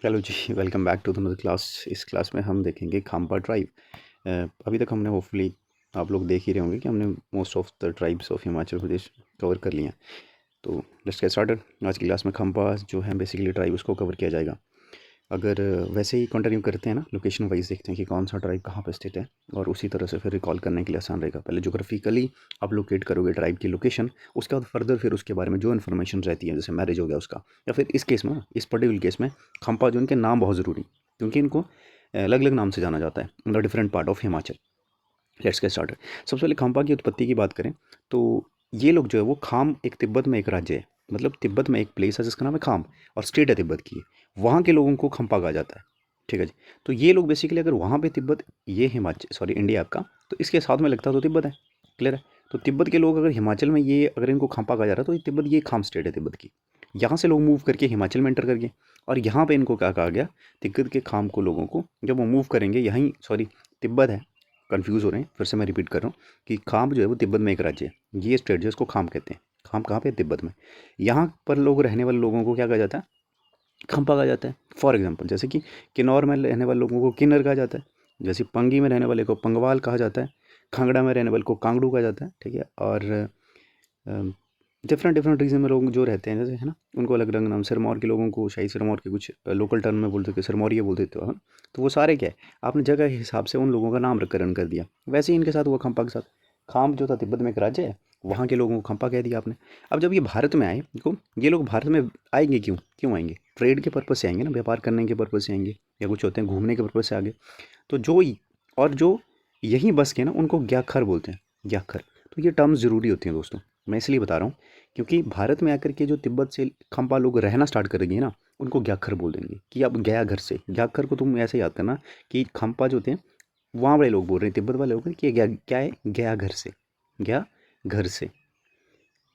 Hello ji, welcome back to another class. इस class में हम देखेंगे खाम्पा ट्राइब। अभी तक हमने होपफुली आप लोग देख ही रहे होंगे कि हमने most of the tribes of Himachal Pradesh cover कर लिए हैं। तो लेट्स गेट स्टार्टेड। आज की क्लास में खाम्पा जो है बेसिकली ट्राइब उसको कवर किया जाएगा। अगर वैसे ही कंटिन्यू करते हैं ना, लोकेशन वाइज देखते हैं कि कौन सा ट्राइब कहाँ पे स्थित है, और उसी तरह से फिर रिकॉल करने के लिए आसान रहेगा। पहले जोग्राफिकली आप लोकेट करोगे ट्राइब की लोकेशन, उसके बाद फर्दर फिर उसके बारे में जो इन्फॉर्मेशन रहती है, जैसे मैरिज हो गया उसका, या फिर इस केस में, इस पर्टिकुलर केस में खम्पा जो इनके नाम बहुत ज़रूरी, क्योंकि इनको अलग अलग नाम से जाना जाता है in the different part of Himachal. Let's get started. सबसे पहले खम्पा की उत्पत्ति की बात करें तो ये लोग जो है वो खाम एक तिब्बत में एक राज्य है, मतलब तिब्बत में एक प्लेस है जिसका नाम है खाम, और स्टेट है तिब्बत की, वहाँ के लोगों को खम्पा कहा जाता है। ठीक है जी। तो ये लोग बेसिकली अगर वहाँ पे तिब्बत, ये हिमाचल सॉरी इंडिया आपका, तो इसके साथ में लगता तो तिब्बत है। क्लियर है। तो तिब्बत के लोग अगर हिमाचल में, ये अगर इनको खम्पा कहा जा रहा है तो ये तिब्बत, ये खाम स्टेट है तिब्बत की। यहाँ से लोग मूव करके हिमाचल में एंटर कर गए, और यहाँ पे इनको क्या कहा गया, तिब्बत के खाम को लोगों को जब वो मूव करेंगे, यहीं सॉरी तिब्बत है, कंफ्यूज हो रहे हैं, फिर से मैं रिपीट कर रहा हूँ कि खाम जो है वो तिब्बत में एक राज्य है। ये स्टेट जो है इसको खाम कहते हैं। खाम कहाँ पे है? तिब्बत में। यहाँ पर लोग रहने वाले लोगों को क्या कहा जाता है? खम्पा कहा जाता है। फॉर एग्जाम्पल जैसे कि किन्नौर में रहने वाले लोगों को किन्नर कहा जाता है, जैसे पंगी में रहने वाले को पंगवाल कहा जाता है, खांगड़ा में रहने वाले को कांगड़ू कहा जाता है। ठीक है। और डिफरेंट डिफरेंट रीजन में लोग जो रहते हैं, जैसे है ना, उनको अलग अलग नाम, सिरमौर के लोगों को शाही सिरमौर के कुछ लोकल टर्म में बोलते थे, सिरमौरिया बोलते थे, है ना। तो वो सारे क्या है, आपने जगह के हिसाब से उन लोगों का नामकरण कर दिया। वैसे ही इनके साथ हुआ खम्पा के साथ। खाम जो था तिब्बत में एक राज्य है, वहाँ के लोगों को खम्पा कह दिया आपने। अब जब ये भारत में आए, देखो ये लोग भारत में आएंगे क्यों क्यों आएंगे? ट्रेड के पर्पज़ से आएंगे ना, व्यापार करने के पर्पज़ से आएंगे, या कुछ होते हैं घूमने के पर्पज़ से आगे। तो जो यहीं बस के ना, उनको ग्याखर बोलते हैं, ग्याखर। तो ये टर्म्स ज़रूरी होती हैं दोस्तों, मैं इसलिए बता रहा हूँ, क्योंकि भारत में आकर के जो तिब्बत से खम्पा लोग रहना स्टार्ट करेंगे ना, उनको ग्याखर बोल देंगे कि अब गया घर से। ग्याखर को तुम ऐसे याद करना कि खम्पा जो थे, वहाँ वाले लोग बोल रहे हैं, तिब्बत वाले लोग कि गया क्या है, गया घर से, गया घर से,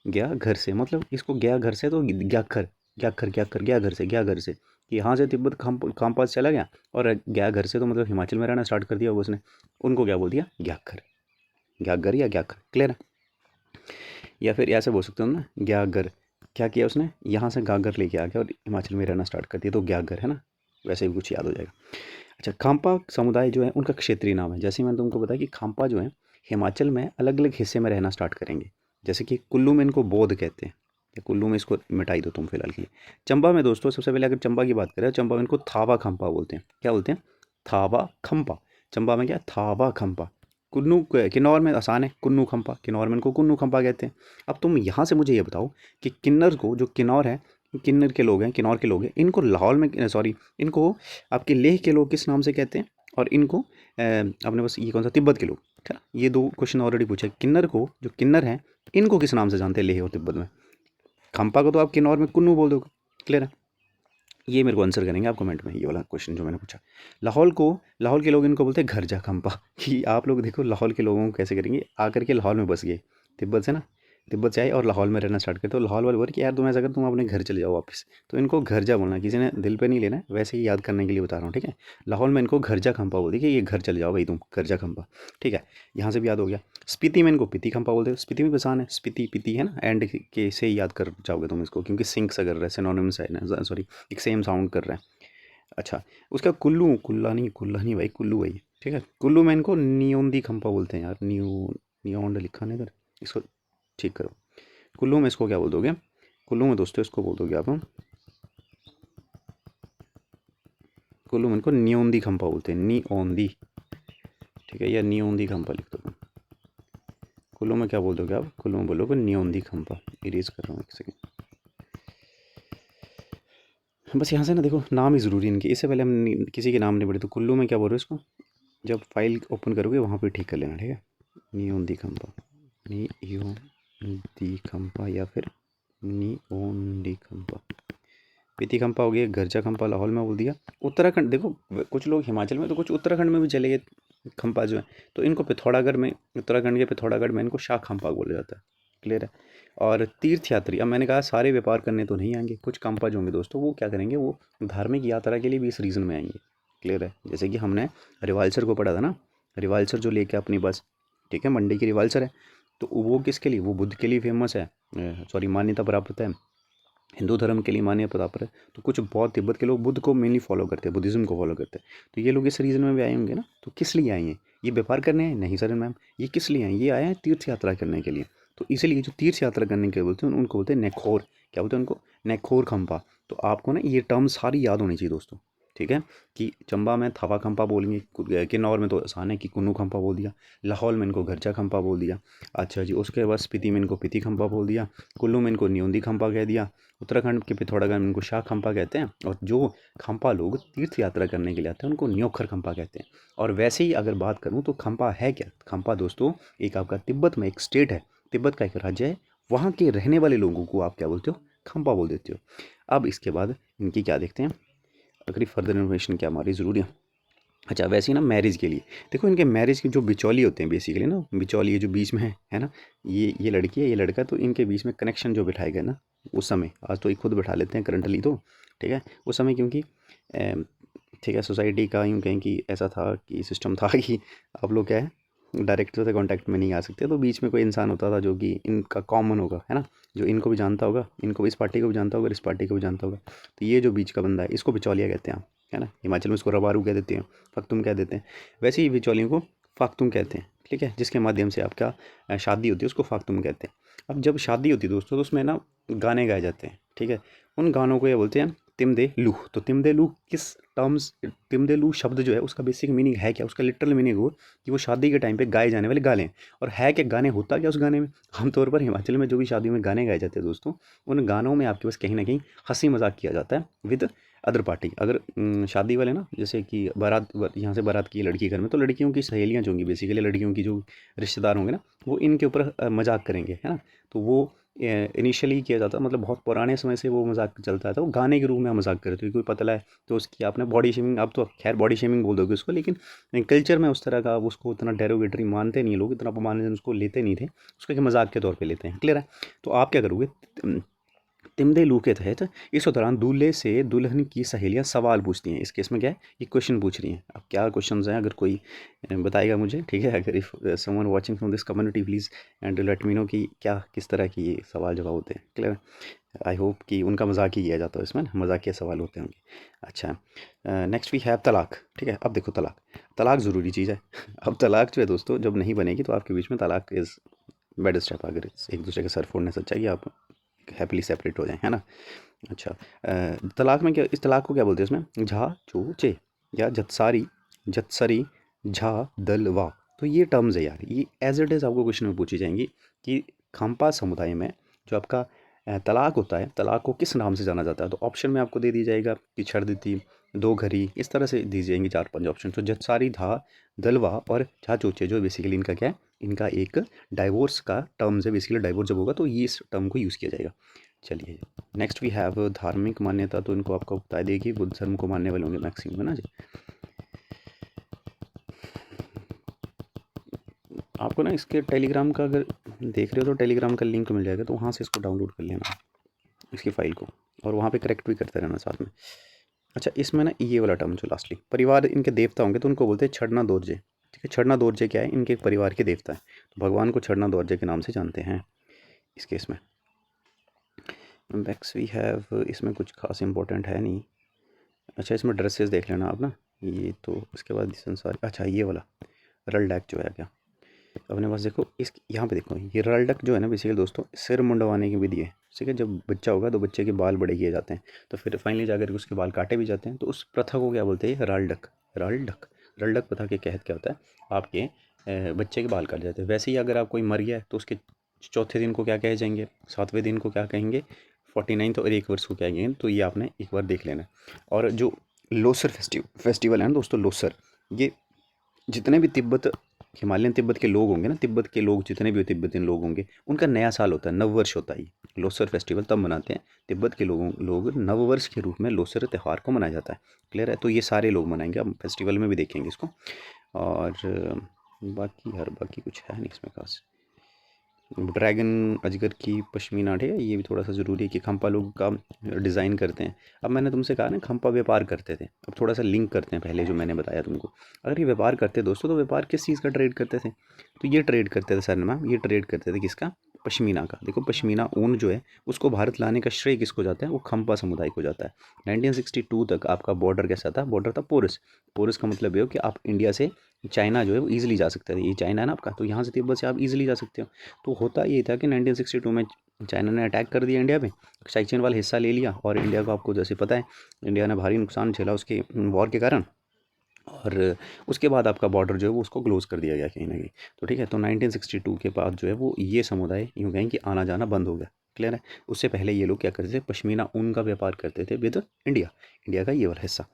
गया घर से, मतलब इसको गया घर से, तो ग्याखर, ग्याखर ग्याखर, गया घर से, गया घर से, कि यहाँ से तिब्बत खाम्पा से चला गया और गया घर से, तो मतलब हिमाचल में रहना स्टार्ट कर दिया होगा उसने, उनको क्या बोल दिया? ग्याखर, ग्याखर या ग्याखर। क्लियर है। या फिर ऐसे बोल सकते हो ना, ग्यागर, क्या किया उसने, यहाँ से गागर लेके आ गया और हिमाचल में रहना स्टार्ट कर दिया, तो ग्यागर है ना, वैसे भी कुछ याद हो जाएगा। अच्छा, खाम्पा समुदाय जो है उनका क्षेत्रीय नाम है। जैसे मैंने तुमको बताया कि खाम्पा जो है हिमाचल में अलग अलग हिस्से में रहना स्टार्ट करेंगे। जैसे कि कुल्लू में इनको बौद्ध कहते हैं, या कुल्लू में इसको मिटाई दो तुम फिलहाल के लिए। चंबा में दोस्तों, सबसे पहले अगर चंबा की बात करें, चंबा में इनको थावा खम्पा बोलते हैं। क्या बोलते हैं? थावा खम्पा। चंबा में क्या है? थावा खम्पा। किन्नौर में आसान है, कुन्नू खम्पा, किन्नौर में इनको कुन्नू खम्पा कहते हैं। अब तुम यहाँ से मुझे ये बताओ कि किन्नर को, जो किन्नौर है, किन्नर के लोग हैं, किन्नौर के लोग हैं, इनको लाहौल में सॉरी, इनको आपके लेह के लोग किस नाम से कहते हैं? और इनको अपने बस ये कौन सा, तिब्बत के लोग। ठीक है, ये दो क्वेश्चन ऑलरेडी पूछे। किन्नर को, जो किन्नर हैं, इनको किस नाम से जानते हैं लेह और तिब्बत में? खम्पा को तो आप किन्नौर में कुन्नू बोल दोगे। क्लियर है। ये मेरे को आंसर करेंगे आप कमेंट में, ये वाला क्वेश्चन जो मैंने पूछा। लाहौल को, लाहौल के लोग इनको बोलते हैं घर जा खम्पा। कि आप लोग देखो लाहौल के लोगों को कैसे करेंगे, आकर के लाहौल में बस गए, तिब्बत से ना, तिब्बत से आए और लाहौल में रहना स्टार्ट करते, तो लाहौल वाले बोल कि यार तुम ऐसा कर, तुम अपने घर चले जाओ वापस। तो इनको घर जा बोलना, किसी ने दिल पे नहीं लेना है, वैसे ही याद करने के लिए बता रहा हूँ। ठीक है। लाहौल में इनको घर जा खम्पा बोलती, कि ये घर चले जाओ भाई तुम, घर जा खम्पा। ठीक है, यहाँ से भी याद हो गया। स्पीति में इनको पीती खम्पा बोलते हैं। स्पीति में पहचान है, स्पीति पीती है ना, एंड के से ही याद कर जाओगे तुम इसको, क्योंकि सिंक्स अगर रहे, सिनोनिम्स है ना, सॉरी, एक सेम साउंड कर रहे हैं। अच्छा, उसका कुल्लू, कुल्ला नहीं भाई, कुल्लू भाई। ठीक है, कुल्लू में इनको नियोंदी खम्पा बोलते हैं यार, नियोंड लिखा नहीं इधर, इसको ठीक करो। कुल्लू में इसको क्या बोल दोगे? कुल्लू में दोस्तों इसको बोल दोगे आप, कुल्लू में इनको नियोंदी खम्पा बोलते हैं, नी ओंदी। ठीक है, या नियोंदी खम्पा लिख दो। कुल्लू में क्या बोल दोगे आप? कुल्लू में बोलोगे नियोंदी खम्पा। इरेज कर रहा हूँ एक सेकेंड। बस यहाँ से ना देखो, नाम ही ज़रूरी इनके, इससे पहले हम किसी के नाम नहीं पढ़े। तो कुल्लू में क्या बोल रहे हो इसको, जब फाइल ओपन करोगे वहाँ पे ठीक कर लेना। ठीक है, नियोंदी खम्पा, नियोंदी खम्पा, या फिर नियोंदी खम्पा। पीती खम्पा हो गया, गरजा खम्पा लाहौल में बोल दिया। उत्तराखंड देखो, कुछ लोग हिमाचल में, तो कुछ उत्तराखंड में भी चले गए खम्पा जो है, तो इनको पिथौरागढ़ में, उत्तराखंड के पिथौरागढ़ में इनको शाह खम्पा बोला जाता है। क्लियर है। और तीर्थ यात्री, अब मैंने कहा सारे व्यापार करने तो नहीं आएंगे, कुछ खम्पा जो होंगे दोस्तों, वो क्या करेंगे, वो धार्मिक यात्रा के लिए भी इस रीज़न में आएंगे। क्लियर है। जैसे कि हमने रिवाल्सर को पढ़ा था ना, रिवाल्सर जो लेके अपनी बस, ठीक है, मंडी की रिवाल्सर है, तो वो किसके लिए, वो बुद्ध के लिए फेमस है, सॉरी मान्यता प्राप्त है। हिंदू धर्म के लिए मान्यता पर है। तो कुछ बौद्ध तिब्बत के लोग बुद्ध को मेनली फॉलो करते हैं, बुद्धिज़्म को फॉलो करते हैं। तो ये लोग इस रीजन में भी आए होंगे ना। तो किस लिए आए हैं? ये व्यापार करने हैं? नहीं सर मैम। ये किस लिए आए हैं? ये आए हैं तीर्थ यात्रा करने के लिए। तो इसीलिए जो तीर्थ यात्रा करने के बोलते हैं उनको बोलते हैं नेखोर। क्या बोलते हैं उनको? नेखोर खंपा। तो आपको ना ये टर्म सारी याद होनी चाहिए दोस्तों, ठीक है। कि चंबा में थवा खंपा बोलेंगे, किन्नौर में तो आसान है कि कुन्नू खंपा बोल दिया, लाहौल में इनको घरचा खंपा बोल दिया। अच्छा जी, उसके बाद स्पीति में इनको पिति खंपा बोल दिया, कुल्लू में इनको न्योंदी खंपा कह दिया, उत्तराखंड के पिथौरागढ़ में इनको शाह खंपा कहते हैं, और जो खंपा लोग तीर्थ यात्रा करने के लिए आते हैं उनको न्योखर खंपा कहते हैं। और वैसे ही अगर बात करूँ तो खंपा है क्या? खंपा दोस्तों एक आपका तिब्बत में एक स्टेट है, तिब्बत का एक राज्य है, वहाँ के रहने वाले लोगों को आप क्या बोलते हो? खंपा बोल देते हो। अब इसके बाद इनकी क्या देखते हैं, अगर फर्दर इन्फॉर्मेशन क्या हमारी ज़रूरी है। अच्छा, वैसे ही ना मैरिज के लिए देखो, इनके मैरिज के जो बिचौली होते हैं बेसिकली ना, बिचौली ये जो बीच में है ना, ये लड़की है ये लड़का, तो इनके बीच में कनेक्शन जो बिठाए गए ना उस समय, आज तो ये खुद बैठा लेते हैं करंटली तो, ठीक है, उस समय क्योंकि ठीक है सोसाइटी का यूँ कहें कि ऐसा था कि सिस्टम था कि आप लोग क्या है डायरेक्ट से कॉन्टैक्ट में नहीं आ सकते, तो बीच में कोई इंसान होता था जो कि इनका कॉमन होगा, है ना, जो इनको भी जानता होगा, इनको इस पार्टी को भी जानता होगा, इस पार्टी को भी जानता होगा। तो ये जो बीच का बंदा है इसको बिचौलिया कहते हैं आप, है ना। हिमाचल में इसको रबारू कह देते हैं, फख्तुम कह देते हैं। वैसे ही बिचौलियों को फाख्तुम कहते हैं, ठीक है, जिसके माध्यम से आपका शादी होती है उसको फाख्तुम कहते हैं। अब जब शादी होती है दोस्तों तो उसमें ना गाने गाए जाते हैं, ठीक है। उन गानों को ये बोलते हैं तिमदे लूह। तो तिमदे लूह किस टर्म्स, तिमदे लूह शब्द जो है उसका बेसिक मीनिंग है क्या, उसका लिटरल मीनिंग हो कि वो शादी के टाइम पे गाए जाने वाले गाने। और है क्या गाने, होता क्या उस गाने में? आमतौर पर हिमाचल में जो भी शादी में गाने गाए जाते हैं दोस्तों, उन गानों में आपके पास कहीं ना कहीं हंसी मजाक किया जाता है विद अदर पार्टी। अगर शादी वाले ना, जैसे कि बारात यहाँ से बारात की लड़की घर में, तो लड़कियों की सहेलियाँ जो होंगी बेसिकली, लड़कियों की जो रिश्तेदार होंगे ना, वो इनके ऊपर मजाक करेंगे, है ना। तो वो इनिशियली किया जाता, मतलब बहुत पुराने समय से वो मजाक चलता है, तो वो गाने के रूप में हम मजाक करते हैं। कोई पतला है तो उसकी आपने बॉडी शेमिंग, आप तो खैर बॉडी शेमिंग बोल दोगे उसको, लेकिन कल्चर में उस तरह का उसको उतना डेरोगेटरी मानते नहीं लोग, इतना अपमानजनक उसको लेते नहीं थे, उसको एक मजाक के तौर पे लेते हैं, क्लियर है। तो आप क्या करोगे, तिमदे लू के तहत इस दौरान दूल्हे से दुल्हन की सहेलियां सवाल पूछती हैं। इस केस में क्या है, ये क्वेश्चन पूछ रही हैं। अब क्या क्वेश्चन हैं, अगर कोई बताएगा मुझे, ठीक है। अगर if someone watching from this community please and let me know कि क्या किस तरह की ये सवाल जवाब होते हैं, क्लियर। आई होप कि उनका मजाक ही किया जाता है इसमें, मजाकिया सवाल होते होंगे। अच्छा, नेक्स्ट वी हैव तलाक, ठीक है। अब देखो तलाक, तलाक ज़रूरी चीज़ है। अब तलाक जो है दोस्तों जब नहीं बनेगी तो आपके बीच में तलाक इज़ बैड स्टेप, अगर एक दूसरे के सर फोड़ने से अच्छा कि आप हैप्पीली सेपरेट हो जाएं, है ना। अच्छा, तलाक में क्या, इस तलाक को क्या बोलते हैं इसमें, झा चो चे या जतसारी जतसरी झा दल वा। तो ये टर्म्स है यार, ये एज इट इज़ आपको क्वेश्चन में पूछी जाएंगी कि खंपा समुदाय में जो आपका तलाक होता है, तलाक को किस नाम से जाना जाता है। तो ऑप्शन में आपको दे दी जाएगा कि छड़दीती, दो घरी, इस तरह से दी जाएंगी 4-5 ऑप्शन। तो जतसारी धा दलवा और झा चोचे जो बेसिकली इनका क्या है, इनका एक डाइवोर्स का टर्म्स है। बेसिकली डाइवोर्स जब होगा तो ये इस टर्म को यूज़ किया जाएगा। चलिए नेक्स्ट वी हैव धार्मिक मान्यता, तो इनको आपको बता देगी कि बुद्ध धर्म को मानने वाले होंगे मैक्सिमम, है ना जी। आपको ना इसके टेलीग्राम का अगर देख रहे हो तो टेलीग्राम का लिंक मिल जाएगा, तो वहाँ से इसको डाउनलोड कर लेना इसकी फ़ाइल को, और वहाँ पे करेक्ट भी करते रहना साथ में। अच्छा, इसमें ना ये वाला टर्म जो लास्टली परिवार इनके देवता होंगे तो उनको बोलते हैं छड़ना दोरजे, ठीक है। छड़ना दोरजे क्या है, इनके परिवार के देवता है, तो भगवान को छड़ना दोरजे के नाम से जानते हैं इस केस में। नेक्स्ट वी हैव, इसमें कुछ खास इंपॉर्टेंट है नहीं। अच्छा, इसमें ड्रेसेस देख लेना आप ना, ये तो उसके बाद संसार। अच्छा, ये वाला रलडैक जो है क्या अपने पास, देखो इस यहाँ पे देखो, ये रलडक जो है ना बेसिकली दोस्तों सिर मुंडवाने की विधि है, ठीक है। जब बच्चा होगा तो बच्चे के बाल बड़े किए जाते हैं, तो फिर फाइनली जाकर के उसके बाल काटे भी जाते हैं, तो उस प्रथा को क्या बोलते हैं, रलडक। रलडक रलडक प्रथा के तहत क्या होता है, आपके बच्चे के बाल काटे जाते हैं। वैसे ही अगर आप कोई मर गया है तो उसके चौथे दिन को क्या कहे जाएंगे, 7वें दिन को क्या कहेंगे, 49th, और 1 वर्ष को क्या कहेंगे, तो ये आपने एक बार देख लेना। और जो लोसर फेस्टिवल है ना दोस्तों, लोसर, ये जितने भी तिब्बत हिमालयन तिब्बत के लोग होंगे ना, तिब्बत के लोग जितने भी तिब्बतियन लोग होंगे, उनका नया साल होता है, नववर्ष होता है। लोसर फेस्टिवल तब मनाते हैं तिब्बत के लोग नववर्ष के रूप में लोसर त्यौहार को मनाया जाता है, क्लियर है। तो ये सारे लोग मनाएंगे, अब फेस्टिवल में भी देखेंगे इसको। और बाकी कुछ है नहीं इसमें खास। ड्रैगन अजगर की पश्मीना, ठीक है, ये भी थोड़ा सा ज़रूरी है कि खंपा लोग का डिज़ाइन करते हैं। अब मैंने तुमसे कहा ना खंपा व्यापार करते थे, अब थोड़ा सा लिंक करते हैं पहले जो मैंने बताया तुमको। अगर ये व्यापार करते दोस्तों, तो व्यापार किस चीज़ का ट्रेड करते थे, तो ये ट्रेड करते थे सर मैम, ये ट्रेड करते थे किसका, पश्मीना का। देखो पश्मीना ऊन जो है उसको भारत लाने का श्रेय किसको जाता है, वो खम्पा समुदाय को जाता है। 1962 तक आपका बॉर्डर कैसा था, बॉर्डर था पोरस। पोरस का मतलब ये हो कि आप इंडिया से चाइना जो है वो ईजिली जा सकता है, ये चाइना है ना आपका, तो यहाँ से तिब्बत से आप ईजिली जा सकते हो। तो होता ये था कि 1962 में चाइना ने अटैक कर दिया इंडिया में, साइचेन वाला हिस्सा ले लिया, और इंडिया को आपको जैसे पता है इंडिया ने भारी नुकसान झेला उसके वॉर के कारण, और उसके बाद आपका बॉर्डर जो है वो उसको क्लोज़ कर दिया गया कहीं ना कहीं। तो ठीक है, तो 1962 के बाद जो है वो ये समुदाय यूँ कहें कि आना जाना बंद हो गया। क्लियर है। उससे पहले ये लोग क्या करते थे, पश्मीना ऊन का व्यापार करते थे विद इंडिया, इंडिया का ये वाला हिस्सा।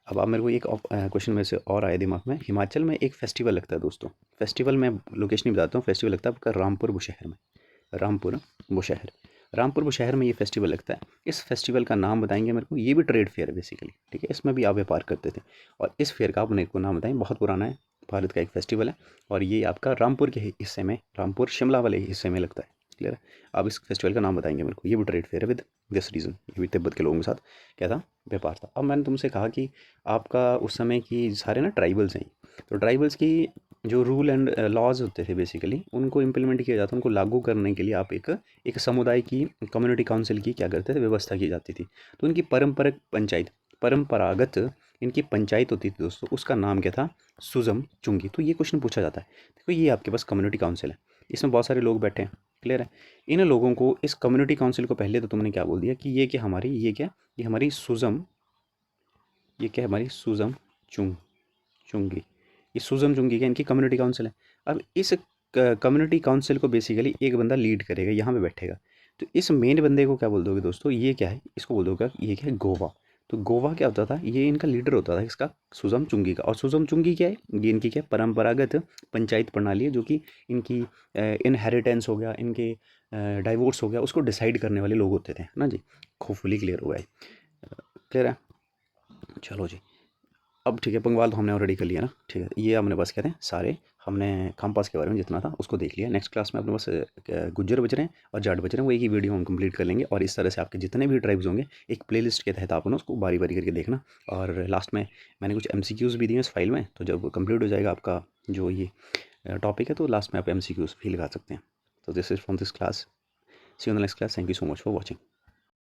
अब आप मेरे को एक क्वेश्चन में से और आए दिमाग में, हिमाचल में एक फेस्टिवल लगता है दोस्तों। फेस्टिवल में लोकेशन ही बताता हूँ, फेस्टिवल लगता है आपका रामपुर बुशहर में। रामपुर बुशहर, रामपुर बुशहर में ये फेस्टिवल लगता है। इस फेस्टिवल का नाम बताएंगे मेरे को, ये भी ट्रेड फेयर है बेसिकली, ठीक है, इसमें भी आप व्यापार करते थे। और इस फेयर का आप मेरे को नाम बताएं, बहुत पुराना है, भारत का एक फेस्टिवल है, और ये आपका रामपुर के हिस्से में, रामपुर शिमला वाले हिस्से में लगता है। क्लियर है। आप इस फेस्टिवल का नाम बताएंगे मेरे को, ये भी ट्रेड फेयर है विद दिस रीज़न, ये भी तिब्बत के लोगों के साथ क्या था, व्यापार था। अब मैंने तुमसे कहा कि आपका उस समय की सारे ना ट्राइबल्स हैं, तो ट्राइबल्स की जो रूल एंड लॉज होते थे बेसिकली, उनको इम्प्लीमेंट किया जाता, उनको लागू करने के लिए आप एक समुदाय की कम्युनिटी काउंसिल की क्या करते थे, व्यवस्था की जाती थी। तो इनकी परंपरागत इनकी पंचायत होती थी दोस्तों, उसका नाम क्या था, सुजम चुंगी। तो ये क्वेश्चन पूछा जाता है। देखो ये आपके पास कम्युनिटी काउंसिल है, इसमें बहुत सारे लोग बैठे हैं। क्लियर है। इन लोगों को, इस कम्युनिटी काउंसिल को पहले तो तुमने क्या बोल दिया कि ये हमारी सुजम, ये क्या हमारी सुजम चुंगी, ये सुजम चुंगी का इनकी कम्युनिटी काउंसिल है। अब इस कम्युनिटी काउंसिल को बेसिकली एक बंदा लीड करेगा, यहाँ पे बैठेगा। तो इस मेन बंदे को क्या बोल दोगे दोस्तों, ये क्या है, इसको बोल दोगे ये क्या है, गोवा। तो गोवा क्या होता था, ये इनका लीडर होता था इसका, सुजम चुंगी का। और सुजम चुंगी क्या है, ये इनकी क्या परंपरागत पंचायत प्रणाली है, जो कि इनकी इनहेरिटेंस हो गया, इनके डाइवोर्स हो गया, उसको डिसाइड करने वाले लोग होते थे ना जी। होपफुली क्लियर हुआ है। क्लियर है। चलो जी, अब ठीक है, पंगवाल तो हमने ऑलरेडी कर लिया ना, ठीक है। ये अपने पास कहते हैं सारे, हमने खामपास के बारे में जितना था उसको देख लिया। नेक्स्ट क्लास में अपने पास गुज्जर बच रहे हैं और जाट बच रहे हैं, वो एक ही वीडियो हम कंप्लीट कर लेंगे। और इस तरह से आपके जितने भी ट्राइब्स होंगे एक प्लेलिस्ट के तहत आप ना उसको बारी बारी करके देखना। और लास्ट में मैंने कुछ MCQs भी दिए इस फाइल में, तो जब कंप्लीट हो जाएगा आपका जो ये टॉपिक है, तो लास्ट में आप MCQs भी लगा सकते हैं। तो this is from this class, see you in the next class, thank you so much for watching.